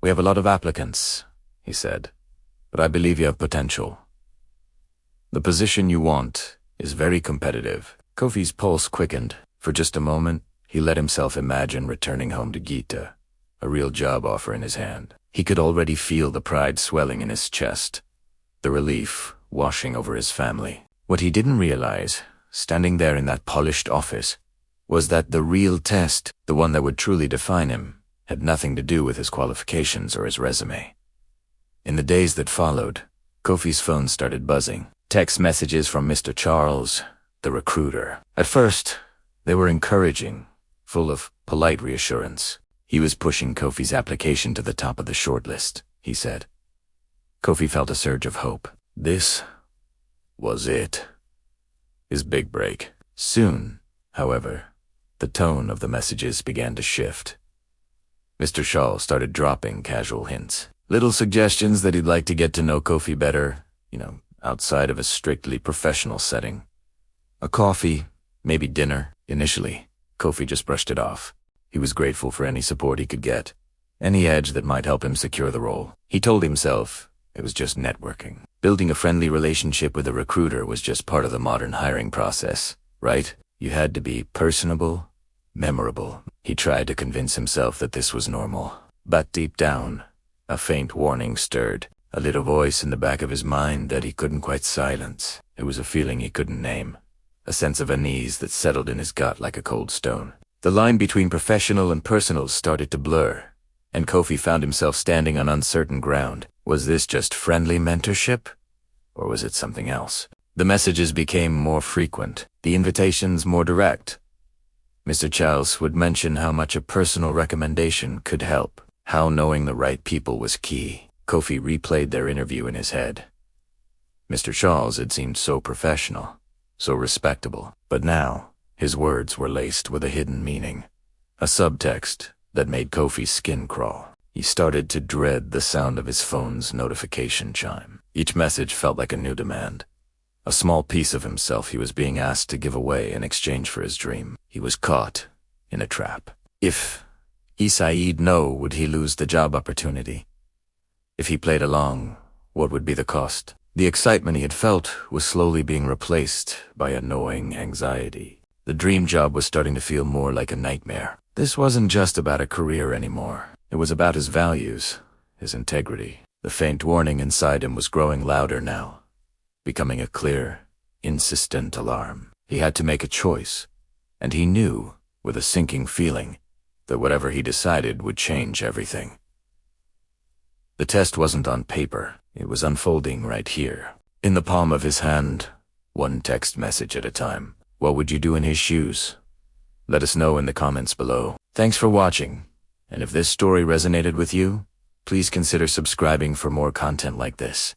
"We have a lot of applicants," he said, "but I believe you have potential. The position you want is very competitive." Kofi's pulse quickened. For just a moment, he let himself imagine returning home to Gita, a real job offer in his hand. He could already feel the pride swelling in his chest, the relief washing over his family. What he didn't realize, standing there in that polished office, was that the real test, the one that would truly define him, had nothing to do with his qualifications or his resume. In the days that followed, Kofi's phone started buzzing. Text messages from Mr. Charles, the recruiter. At first, they were encouraging, full of polite reassurance. He was pushing Kofi's application to the top of the shortlist, he said. Kofi felt a surge of hope. This was it. His big break. Soon, however, the tone of the messages began to shift. Mr. Charles started dropping casual hints. Little suggestions that he'd like to get to know Kofi better, outside of a strictly professional setting. A coffee, maybe dinner. Initially, Kofi just brushed it off. He was grateful for any support he could get, any edge that might help him secure the role. He told himself it was just networking. Building a friendly relationship with a recruiter was just part of the modern hiring process, right? You had to be personable, memorable. He tried to convince himself that this was normal. But deep down, a faint warning stirred, a little voice in the back of his mind that he couldn't quite silence. It was a feeling he couldn't name, a sense of unease that settled in his gut like a cold stone. The line between professional and personal started to blur, and Kofi found himself standing on uncertain ground. Was this just friendly mentorship, or was it something else? The messages became more frequent, the invitations more direct. Mr. Charles would mention how much a personal recommendation could help, how knowing the right people was key. Kofi replayed their interview in his head. Mr. Charles had seemed so professional, so respectable, but now his words were laced with a hidden meaning, a subtext that made Kofi's skin crawl. He started to dread the sound of his phone's notification chime. Each message felt like a new demand, a small piece of himself he was being asked to give away in exchange for his dream. He was caught in a trap. If he said no, would he lose the job opportunity? If he played along, what would be the cost? The excitement he had felt was slowly being replaced by a gnawing anxiety. The dream job was starting to feel more like a nightmare. This wasn't just about a career anymore. It was about his values, his integrity. The faint warning inside him was growing louder now, becoming a clear, insistent alarm. He had to make a choice, and he knew, with a sinking feeling, that whatever he decided would change everything. The test wasn't on paper. It was unfolding right here, in the palm of his hand, one text message at a time. What would you do in his shoes? Let us know in the comments below. Thanks for watching, and if this story resonated with you, please consider subscribing for more content like this.